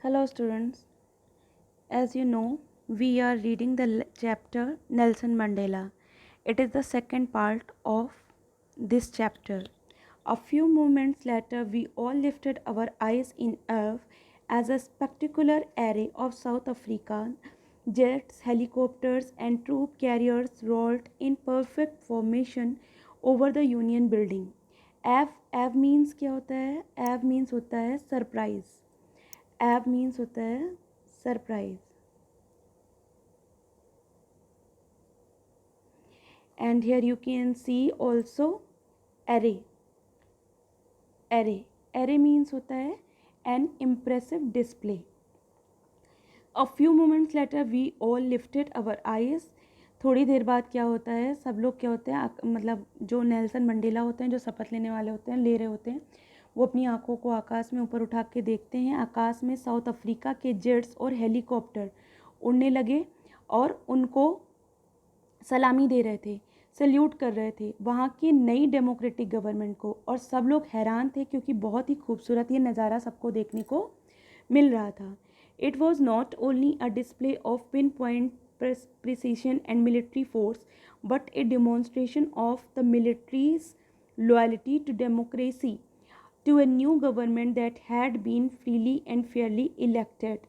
Hello, students. As you know, we are reading the chapter Nelson Mandela. It is the second part of this chapter. A few moments later, we all lifted our eyes in awe as a spectacular array of South African jets, helicopters, and troop carriers rolled in perfect formation over the Union Building. एव means क्या होता है? एव means होता है surprise. एव means होता है surprise. And here you can see also array. Array means होता है an impressive display. A few moments later we all lifted our eyes. थोड़ी देर बाद क्या होता है, सब लोग क्या होते हैं, मतलब जो नेल्सन मंडेला होते हैं, जो शपथ लेने वाले होते हैं, ले रहे होते हैं, वो अपनी आंखों को आकाश में ऊपर उठा के देखते हैं. आकाश में साउथ अफ्रीका के जेट्स और हेलीकॉप्टर उड़ने लगे और उनको सलामी दे रहे थे, सल्यूट कर रहे थे वहाँ की नई डेमोक्रेटिक गवर्नमेंट को. और सब लोग हैरान थे क्योंकि बहुत ही खूबसूरत ये नज़ारा सबको देखने को मिल रहा था. It was not only a display of pin point precision and military force, but a demonstration of the military's loyalty to democracy, to a new government that had been freely and fairly elected.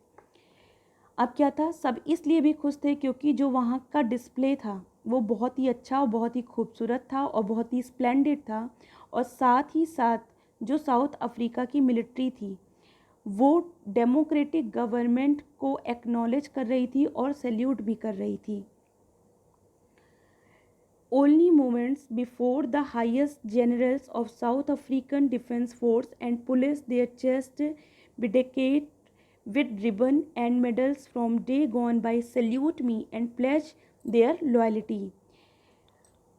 अब क्या था, सब इसलिए भी खुश थे क्योंकि जो वहाँ का डिस्प्ले था वो बहुत ही अच्छा और बहुत ही खूबसूरत था और बहुत ही स्प्लेंडेड था. और साथ ही साथ जो साउथ अफ्रीका की मिलिट्री थी वो डेमोक्रेटिक गवर्नमेंट को एक्नॉलेज कर रही थी और सैल्यूट भी कर रही थी. Only moments before, the highest generals of South African Defence Force and police their chest bedecked with ribbon and medals from day gone by salute me and pledge their loyalty.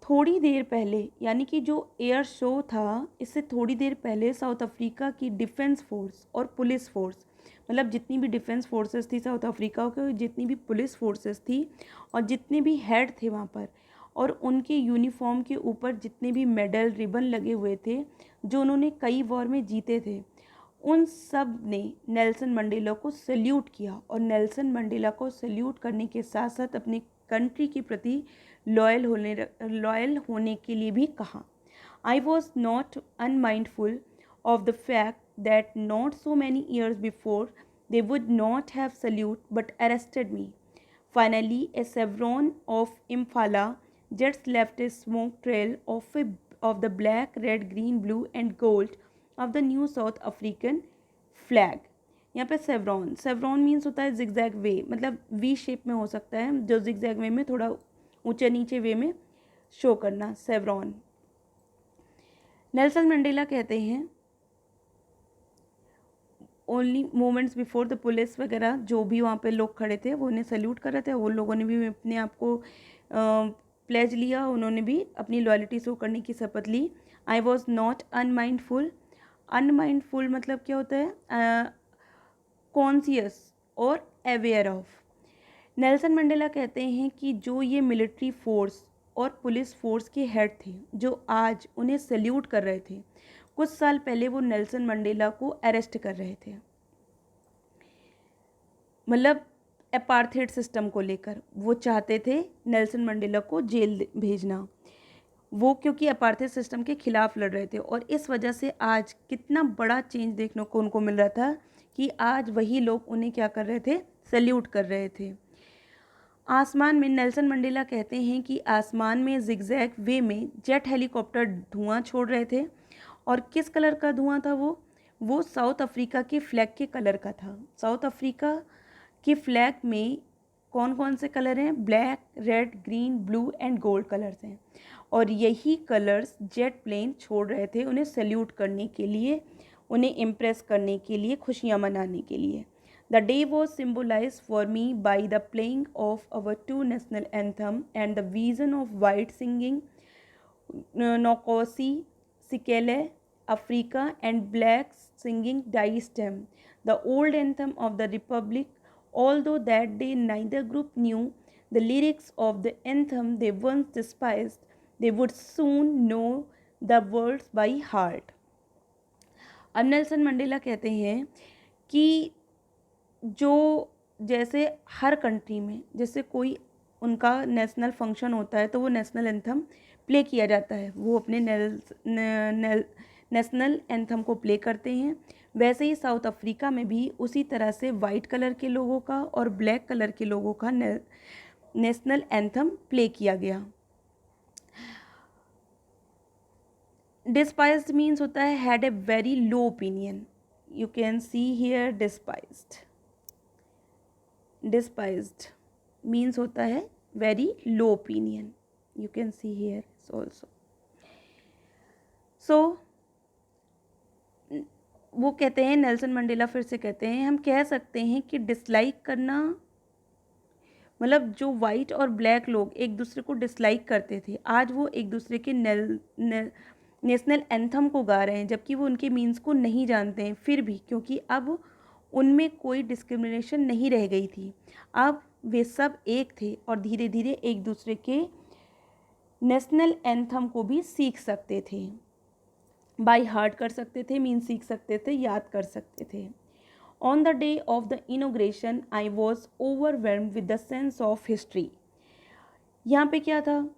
थोड़ी देर पहले, यानी कि जो air show था इससे थोड़ी देर पहले south Africa की डिफेंस फोर्स और पुलिस फोर्स, मतलब जितनी भी डिफेंस फोर्सेस थी साउथ अफ्रीका के, जितनी भी पुलिस फोर्सेस थी और जितने भी हेड थे वहाँ पर, और उनके यूनिफॉर्म के ऊपर जितने भी मेडल रिबन लगे हुए थे जो उन्होंने कई वॉर में जीते थे, उन सब ने नेल्सन मंडेला को सल्यूट किया. और नेल्सन मंडेला को सल्यूट करने के साथ साथ अपनी कंट्री के प्रति लॉयल होने के लिए भी कहा. आई was not unmindful of the fact that not so many years before they would not have salute but arrested me. Finally, a chevron of Impala jets left a smoke trail of the black, red, green, blue and gold of the new South African flag. यहाँ पे सेवरॉन means होता है zigzag वे, मतलब V shape में हो सकता है, जो जिगजैग वे में थोड़ा ऊंचे नीचे वे में शो करना, सेवरॉन. नेल्सन मंडेला कहते हैं only moments before the police वगैरह जो भी वहाँ पे लोग खड़े थे वो उन्हें सल्यूट कर रहे थे, वो लोगों ने भी अपने आप को प्लेज लिया, उन्होंने भी अपनी लॉयल्टी शो करने की शपथ ली. I was not unmindful. Unmindful मतलब क्या होता है, कॉन्शियस और अवेयर ऑफ. नेल्सन मंडेला कहते हैं कि जो ये मिलिट्री फोर्स और पुलिस फोर्स के हेड थे जो आज उन्हें सल्यूट कर रहे थे, कुछ साल पहले वो नेल्सन मंडेला को अरेस्ट कर रहे थे, मतलब अपार्थेड सिस्टम को लेकर वो चाहते थे नेल्सन मंडेला को जेल भेजना. वो क्योंकि अपार्थेड सिस्टम के खिलाफ लड़ रहे थे और इस वजह से आज कितना बड़ा चेंज देखने को उनको मिल रहा था कि आज वही लोग उन्हें क्या कर रहे थे, सल्यूट कर रहे थे. आसमान में नेल्सन मंडेला कहते हैं कि आसमान में जिगजैग वे में जेट हेलीकॉप्टर धुआं छोड़ रहे थे. और किस कलर का धुआं था वो साउथ अफ्रीका के फ्लैग के कलर का था. साउथ अफ्रीका के फ्लैग में कौन कौन से कलर हैं? Black, red, green, blue and gold colours हैं. और यही कलर्स जेट प्लेन छोड़ रहे थे उन्हें सल्यूट करने के लिए, उन्हें इम्प्रेस करने के लिए, खुशियाँ मनाने के लिए. The day was symbolized for me by the playing of our two national anthem and the vision of white singing Nkosi Sikelel Africa and blacks singing Die Stem, the old anthem of the Republic. Although that day neither group knew the lyrics of the anthem they once despised, they would soon know the words by heart. अब Nelson Mandela कहते हैं कि जो जैसे हर country में जैसे कोई उनका नेशनल फंक्शन होता है तो वो नेशनल एंथम प्ले किया जाता है, वो अपने नेशनल एंथम को प्ले करते हैं। वैसे ही साउथ अफ्रीका में भी उसी तरह से वाइट कलर के लोगों का और ब्लैक कलर के लोगों का नेशनल एंथम प्ले किया गया। डिस्पाइज्ड मीन्स होता है had a very low opinion, you can see here despised. Despised means होता है very low opinion, you can see here also. So वो कहते हैं, नेल्सन मंडेला फिर से कहते हैं, हम कह सकते हैं कि डिसलाइक करना मतलब जो वाइट और ब्लैक लोग एक दूसरे को डिसलाइक करते थे, आज वो एक दूसरे के नेशनल एंथम को गा रहे हैं, जबकि वो उनके मीन्स को नहीं जानते हैं। फिर भी क्योंकि अब उनमें कोई डिस्क्रिमिनेशन नहीं रह गई थी, अब वे सब एक थे और धीरे धीरे एक दूसरे के नेशनल एंथम को भी सीख सकते थे, बाय हार्ट कर सकते थे, मीन्स सीख सकते थे, याद कर सकते थे। On the day of the inauguration, I was overwhelmed with the sense of history. यहाँ पे क्या था,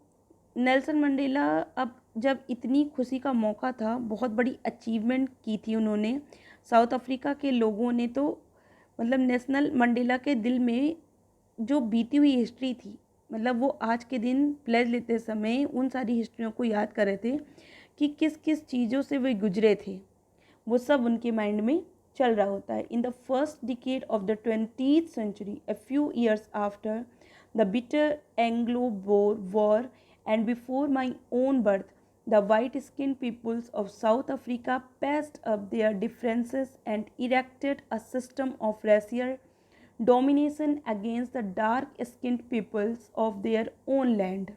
नेल्सन मंडेला अब जब इतनी खुशी का मौका था, बहुत बड़ी अचीवमेंट की थी उन्होंने, साउथ अफ्रीका के लोगों ने तो मतलब नेशनल मंडेला के दिल में जो बीती हुई हिस्ट्री थी, मतलब वो आज के दिन प्लेज लेते समय उन सारी हिस्ट्रियों को याद कर रहे थे कि किस किस चीज़ों से वे गुजरे थे, वो सब उनके माइंड में चल रहा होता है। In the first decade of the 20th century, a few years after the bitter Anglo-Boer War and before my own birth, the white-skinned peoples of South Africa patched up their differences and erected a system of racial domination against the dark-skinned peoples of their own land.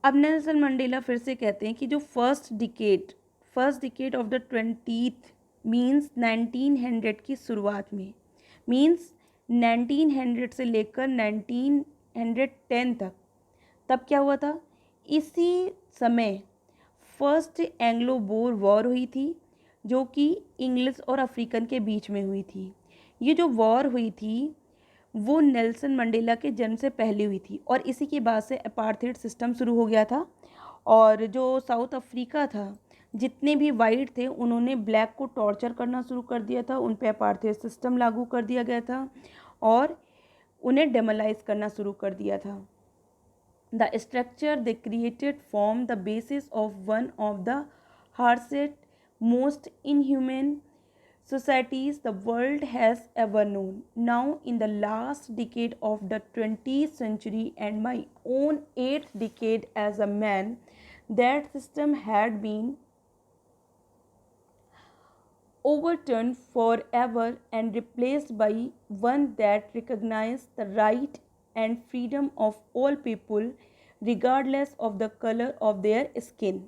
अब Nelson Mandela फिर से कहते हैं कि जो first decade of the 20th means 1900 की शुरुआत में, मीन्स 1900 से लेकर 1910 तक, तब क्या हुआ था, इसी समय फर्स्ट एंग्लो बोर वॉर हुई थी, जो कि इंग्लिश और अफ्रीकन के बीच में हुई थी। ये जो वॉर हुई थी वो नेल्सन मंडेला के जन्म से पहले हुई थी और इसी के बाद से अपार्थाइड सिस्टम शुरू हो गया था। और जो साउथ अफ्रीका था, जितने भी वाइट थे उन्होंने ब्लैक को टॉर्चर करना शुरू कर दिया था, उन पे अपार्थाइड सिस्टम लागू कर दिया गया था और उन्हें डेमोलाइज करना शुरू कर दिया था। The structure they created form the basis of one of the harshest most inhuman societies the world has ever known. Now, in the last decade of the 20th century and my own 8th decade as a man, that system had been overturned forever and replaced by one that recognized the right and freedom of all people, regardless of the color of their skin.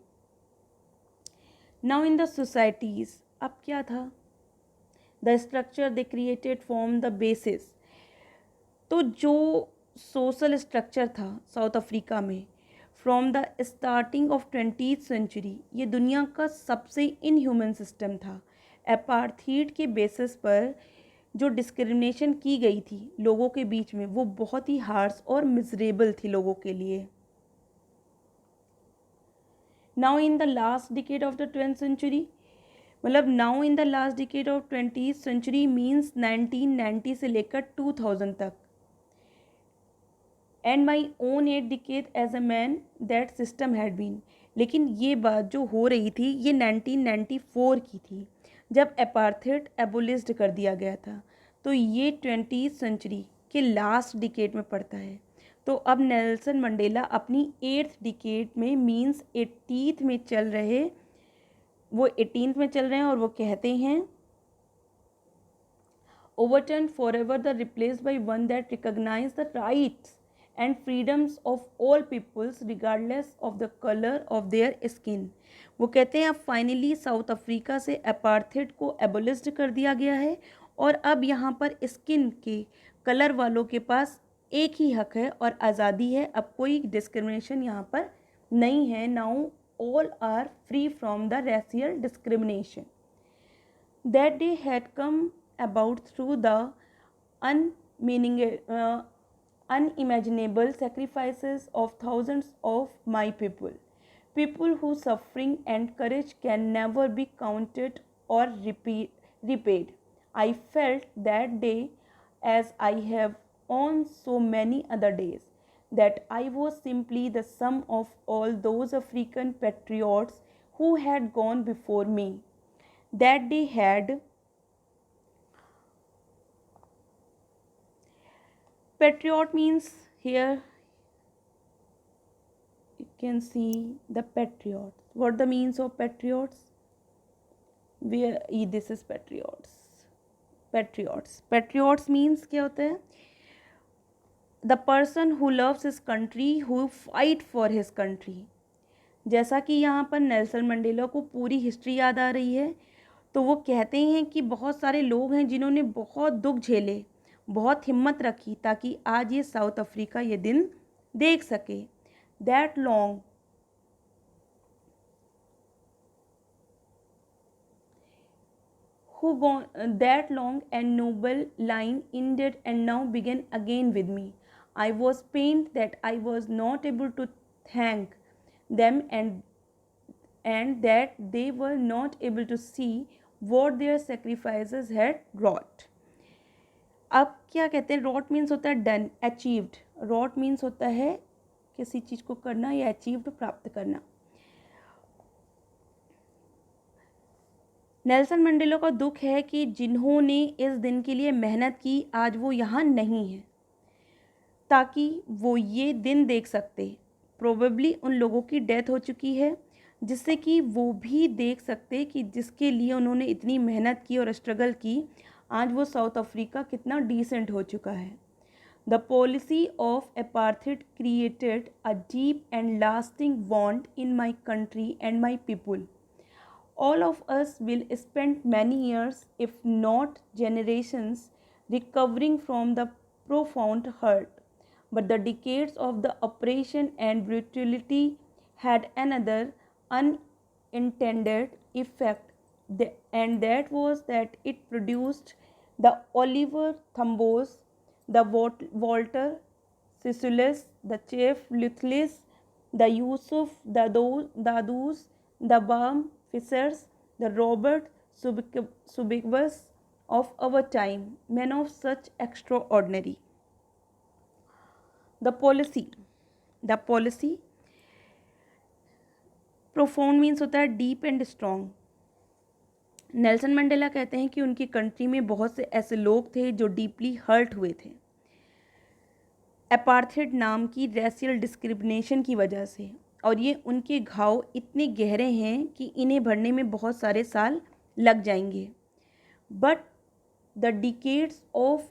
Now, in the societies, अब क्या था, the structure they created form the basis, तो जो social structure था South Africa में from the starting of 20th century, ये दुनिया का सबसे इनह्यूमन सिस्टम था। अपार्थाइड के बेसिस पर जो डिस्क्रिमिनेशन की गई थी लोगों के बीच में, वो बहुत ही हार्श और मिजरेबल थी लोगों के लिए। Now in the last decade of the 20th century, मतलब now in the last decade of 20th century means 1990 से लेकर 2000 तक, and my own 8th decade as a man that system had been. लेकिन ये बात जो हो रही थी ये 1994 की थी, जब अपार्थाइड एबोलिश्ड कर दिया गया था, तो ये 20th सेंचुरी के लास्ट डिकेड में पड़ता है। तो अब नेल्सन मंडेला अपनी 8th डिकेड में मीन्स 80th में चल रहे, वो 18th में चल रहे हैं और वो कहते हैं overturn forever the replaced by one that recognize the rights and freedoms of all peoples regardless of the color of their skin। वो कहते हैं अब फाइनली साउथ अफ्रीका से अपार्थाइड को एबोलिश्ड कर दिया गया है और अब यहाँ पर स्किन के कलर वालों के पास एक ही हक है और आज़ादी है, अब कोई डिस्क्रिमिनेशन यहाँ पर नहीं है। Now all are free from the racial discrimination। That day had come about through the unmeaning, unimaginable sacrifices of thousands of my people whose suffering and courage can never be counted or repaid. I felt that day, as I have on so many other days, that I was simply the sum of all those African patriots who had gone before me, that they had. Patriot means here you can see the patriots. What the means of patriots? Where this is patriots. Patriots means क्या होता है? The person who loves his country, who fight for his country. जैसा कि यहाँ पर Nelson Mandela को पूरी history याद आ रही है, तो वो कहते हैं कि बहुत सारे लोग हैं जिन्होंने बहुत दुख झेले, बहुत हिम्मत रखी ताकि आज ये साउथ अफ्रीका ये दिन देख सके. That long that long and noble line ended and now began again with me. I was pained that I was not able to thank them and that they were not able to see what their sacrifices had wrought. अब क्या कहते हैं? Rot means होता है done, achieved. Rot means होता है किसी चीज़ को करना या अचीव्ड प्राप्त करना. नेल्सन मंडेला का दुख है कि जिन्होंने इस दिन के लिए मेहनत की आज वो यहाँ नहीं है ताकि वो ये दिन देख सकते. प्रोबेबली उन लोगों की डेथ हो चुकी है जिससे कि वो भी देख सकते कि जिसके लिए उन्होंने इतनी मेहनत की और स्ट्रगल की, आज वो साउथ अफ्रीका कितना डिसेंट हो चुका है. The policy of apartheid created a deep and lasting want in my country and my people. All of us will spend many years, if not generations, recovering from the profound hurt. But the decades of the oppression and brutality had another unintended effect, and that was that it produced the Oliver Thambos, the Walter Sisulu, the Chief Luthlis, the Yusuf Dadus, the Bam Fissers, the Robert Subigbas of our time, men of such extraordinary. The policy profound means होता है deep and strong. Nelson Mandela कहते हैं कि उनकी country में बहुत से ऐसे लोग थे जो डीपली हर्ट हुए थे अपार्थाइड नाम की रेशियल डिस्क्रिमिनेशन की वजह से, और ये उनके घाव इतने गहरे हैं कि इन्हें भरने में बहुत सारे साल लग जाएंगे. But the decades of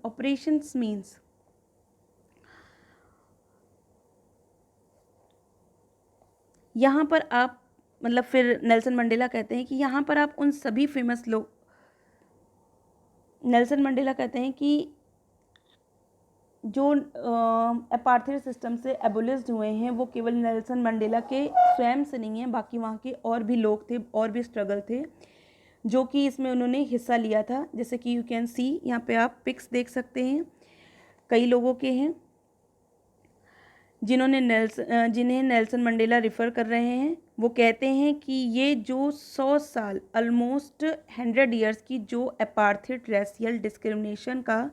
operations means यहाँ पर आप मतलब फिर नेल्सन मंडेला कहते हैं कि यहाँ पर आप उन सभी फेमस लोग, नेल्सन मंडेला कहते हैं कि जो अपार्थाइड सिस्टम से एबोलिश्ड हुए हैं वो केवल नेल्सन मंडेला के स्वयं से नहीं हैं, बाकी वहाँ के और भी लोग थे, और भी स्ट्रगल थे जो कि इसमें उन्होंने हिस्सा लिया था. जैसे कि यू कैन सी यहाँ पे आप पिक्स देख सकते हैं, कई लोगों के हैं जिन्हें नेल्सन मंडेला रिफ़र कर रहे हैं. वो कहते हैं कि ये जो 100 साल ऑलमोस्ट 100 ईयर्स की जो अपार्थाइड रेशियल डिस्क्रिमिनेशन का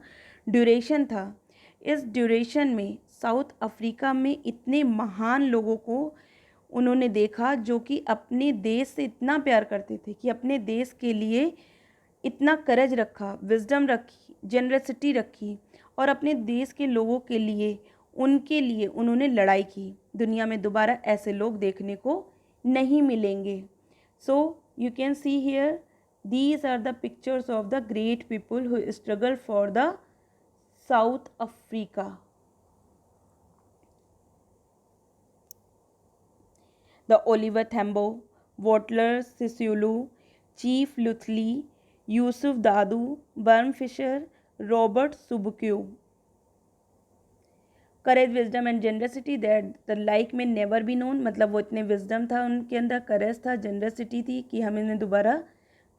ड्यूरेशन था, इस ड्यूरेशन में साउथ अफ्रीका में इतने महान लोगों को उन्होंने देखा जो कि अपने देश से इतना प्यार करते थे कि अपने देश के लिए इतना करेज रखा, विजडम रखी, जेनरसिटी रखी और अपने देश के लोगों के लिए उनके लिए उन्होंने लड़ाई की. दुनिया में दोबारा ऐसे लोग देखने को नहीं मिलेंगे. So you can see here these are the pictures of the great people who struggle for the South Africa. The Oliver Tambo, Walter Sisulu, Chief Luthli, Yusuf Dadu, Burn Fisher, Robert Subukiu. Courage, wisdom and generosity that the like may never be known. मतलब वो इतने wisdom था उनके अंदर, करेज था, generosity थी कि हम इन्हें दोबारा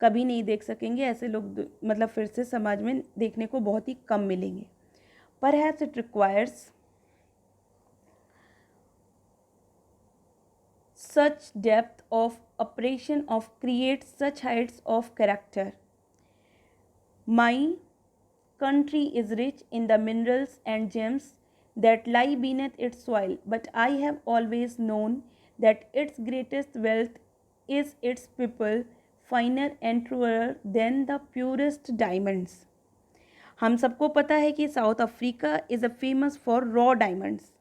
कभी नहीं देख सकेंगे। ऐसे लोग मतलब फिर से समाज में देखने को बहुत ही कम मिलेंगे। Perhaps it requires such depth of operation of create such heights of character. My country is rich in the minerals and gems that lie beneath its soil, but I have always known that its greatest wealth is its people, finer and truer than the purest diamonds. हम सबको पता है कि south Africa is a famous for raw diamonds.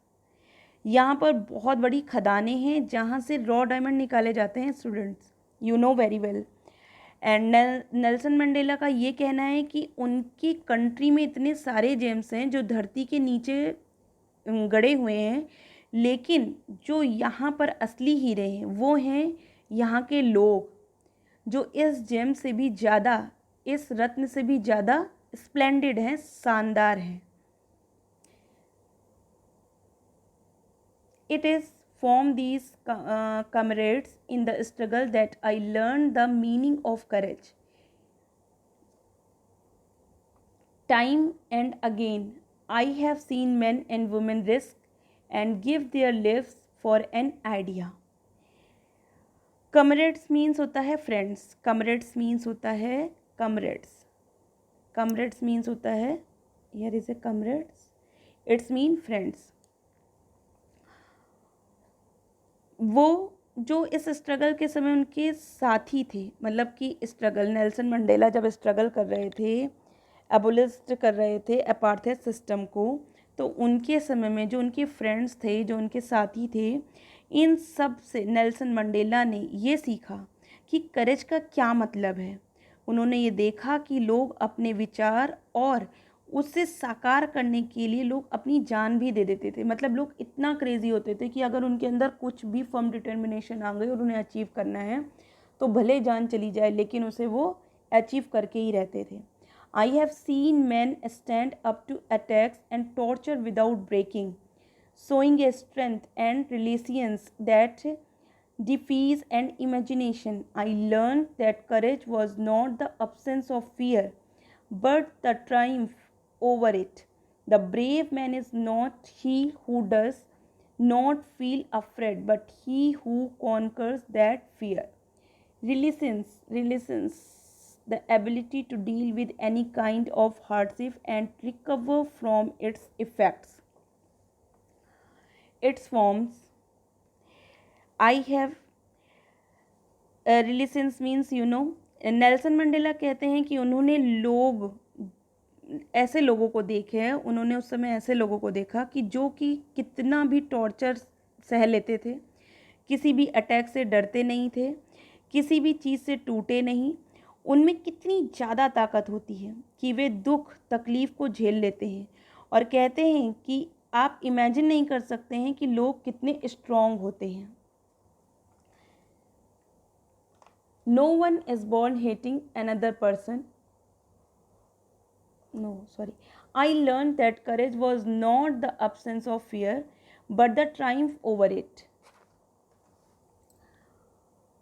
यहाँ पर बहुत बड़ी खदानें हैं जहाँ से रॉ डायमंड निकाले जाते हैं students, you know very well. And Nelson Mandela का ये कहना है कि उनकी कंट्री में इतने सारे जेम्स हैं जो धरती के नीचे गड़े हुए हैं, लेकिन जो यहाँ पर असली हीरे हैं वो हैं यहाँ के लोग, जो इस जेम से भी ज़्यादा, इस रत्न से भी ज़्यादा स्प्लेंडेड हैं, शानदार हैं। It is from these comrades in the struggle that I learned the meaning of courage. Time and again, I have seen men and women risk and give their lives for an idea. Comrades means होता है friends. Comrades means होता है comrades. Comrades means होता है, here is a comrades. It's mean friends. वो जो इस struggle के समय उनके साथी थे, मतलब कि स्ट्रगल, नेल्सन मंडेला जब स्ट्रगल कर रहे थे, एबोलिस्ट कर रहे थे अपार्थाइड सिस्टम को, तो उनके समय में जो उनके फ्रेंड्स थे, जो उनके साथी थे, इन सब से नेल्सन मंडेला ने ये सीखा कि करेज का क्या मतलब है। उन्होंने ये देखा कि लोग अपने विचार और उससे साकार करने के लिए लोग अपनी जान भी दे देते थे। मतलब लोग इतना क्रेज़ी होते थे कि अगर उनके अंदर कुछ भी फर्म डिटर्मिनेशन आ गई और उन्हें अचीव करना है तो भले जान चली जाए, लेकिन उसे वो अचीव करके ही रहते थे। I have seen man stand up to attacks and torture without breaking, showing a strength and resilience that defies an imagination. I learned that courage was not the absence of fear, but the triumph over it. The brave man is not he who does not feel afraid, but he who conquers that fear. Resilience, the ability to deal with any kind of hardship and recover from its effects. Its forms. I have resilience means Nelson Mandela कहते हैं कि उन्होंने ऐसे लोगों को देखे हैं, उन्होंने उस समय ऐसे लोगों को देखा कि जो कि कितना भी टॉर्चर सह लेते थे, किसी भी अटैक से डरते नहीं थे, किसी भी चीज़ से टूटे नहीं। उनमें कितनी ज़्यादा ताकत होती है कि वे दुख तकलीफ़ को झेल लेते हैं, और कहते हैं कि आप इमेजिन नहीं कर सकते हैं कि लोग कितने स्ट्रॉन्ग होते हैं। No one is born hating another person. No, sorry. I learned that courage was not the absence of fear, but the triumph over it.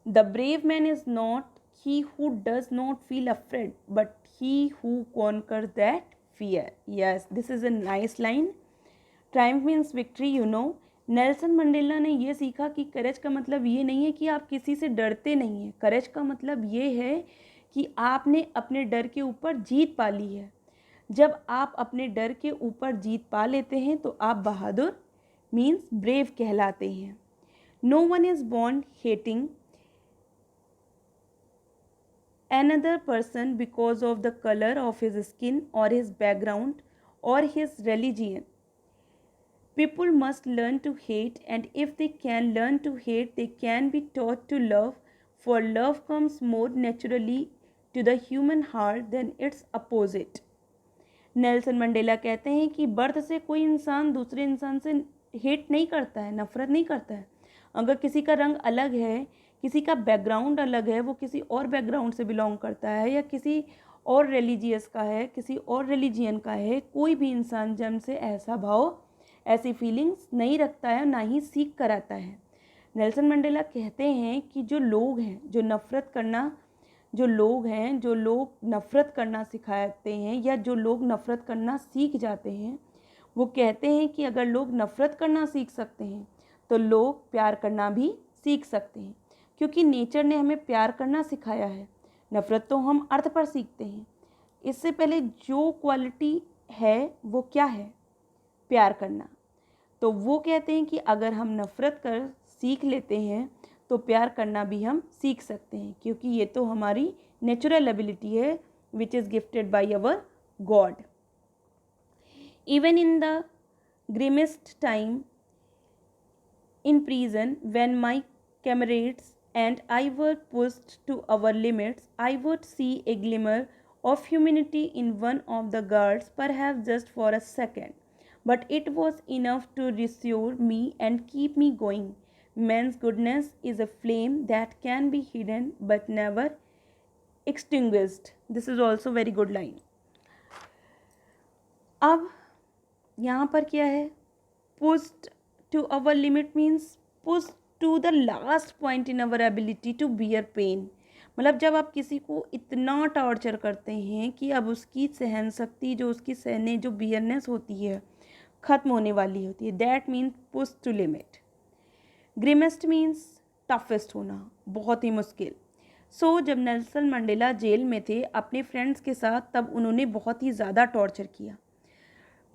The brave man is not he who does not feel afraid, but he who conquers that fear. Yes, this is a nice line. Triumph means victory, Nelson Mandela ने ये सीखा कि करेज का मतलब ये नहीं है कि आप किसी से डरते नहीं हैं। करेज का मतलब ये है कि आपने अपने डर के ऊपर जीत पा ली है। जब आप अपने डर के ऊपर जीत पा लेते हैं तो आप बहादुर मीन्स ब्रेव कहलाते हैं। No one is born hating another person because of the color of his skin or his background or his religion. People must learn to hate, and if they can learn to hate, they can be taught to love, for love comes more naturally to the human heart than its opposite. Nelson Mandela कहते हैं कि birth से कोई इंसान दूसरे इंसान से hate नहीं करता है, नफ़रत नहीं करता है। अगर किसी का रंग अलग है, किसी का बैकग्राउंड अलग है, वो किसी और बैकग्राउंड से बिलोंग करता है, या किसी और रिलीजियस का है, किसी और रिलीजियन का है, कोई भी इंसान जन्म से ऐसा भाव, ऐसी फीलिंग्स नहीं रखता है, ना ही सीख कर आता है। नेल्सन मंडेला कहते हैं कि जो लोग हैं जो नफ़रत करना जो लोग हैं, जो लोग नफ़रत करना सिखाते हैं या जो लोग नफ़रत करना सीख जाते हैं, वो कहते हैं कि अगर लोग नफ़रत करना सीख सकते हैं तो लोग प्यार करना भी सीख सकते हैं, क्योंकि नेचर ने हमें प्यार करना सिखाया है। नफ़रत तो हम अर्थ पर सीखते हैं। इससे पहले जो क्वालिटी है वो क्या है? प्यार करना। तो वो कहते हैं कि अगर हम नफ़रत कर सीख लेते हैं तो प्यार करना भी हम सीख सकते हैं, क्योंकि ये तो हमारी नेचुरल एबिलिटी है which is gifted by our God. Even in the grimmest time in prison, when my comrades and I were pushed to our limits, I would see a glimmer of humanity in one of the guards, perhaps just for a second. But it was enough to reassure me and keep me going. Man's goodness is a flame that can be hidden but never extinguished. This is also very good line. अब यहाँ पर क्या है? Pushed to our limit means pushed to the last point in our ability to bear pain. मतलब जब आप किसी को इतना टॉर्चर करते हैं कि अब उसकी सहन शक्ति, जो उसकी सहने जो बियरनेस होती है, ख़त्म होने वाली होती है, that means push to limit. Grimmest means toughest होना, बहुत ही मुश्किल। जब नेल्सन मंडेला जेल में थे अपने फ्रेंड्स के साथ, तब उन्होंने बहुत ही ज़्यादा टॉर्चर किया।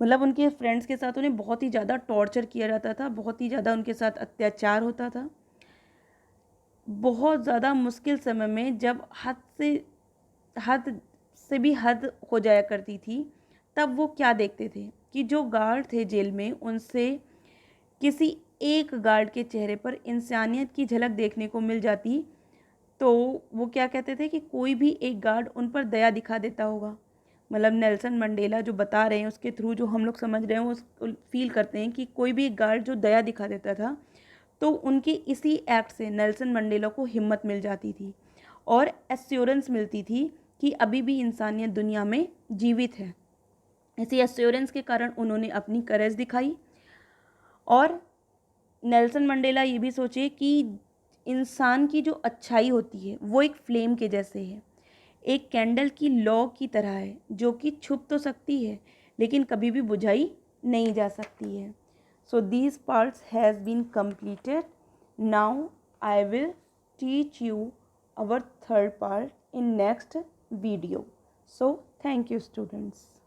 मतलब उनके फ्रेंड्स के साथ उन्हें बहुत ही ज़्यादा टॉर्चर किया जाता था, बहुत ही ज़्यादा उनके साथ अत्याचार होता था। बहुत ज़्यादा मुश्किल समय में जब हद से भी हद हो जाया करती थी, तब वो क्या देखते थे कि जो गार्ड थे जेल में, उनसे किसी एक गार्ड के चेहरे पर इंसानियत की झलक देखने को मिल जाती, तो वो क्या कहते थे कि कोई भी एक गार्ड उन पर दया दिखा देता होगा। मतलब नेल्सन मंडेला जो बता रहे हैं उसके थ्रू जो हम लोग समझ रहे हैं, वो फील करते हैं कि कोई भी एक गार्ड जो दया दिखा देता था, तो उनके इसी एक्ट से नेल्सन मंडेला को हिम्मत मिल जाती थी और एश्योरेंस मिलती थी कि अभी भी इंसानियत दुनिया में जीवित है। इसी एश्योरेंस के कारण उन्होंने अपनी करेज दिखाई। और नेल्सन मंडेला ये भी सोचे कि इंसान की जो अच्छाई होती है वो एक फ्लेम के जैसे है, एक कैंडल की लौ की तरह है, जो कि छुप तो सकती है लेकिन कभी भी बुझाई नहीं जा सकती है। So these parts has been completed. Now I will teach you our third part in next video. So thank you students.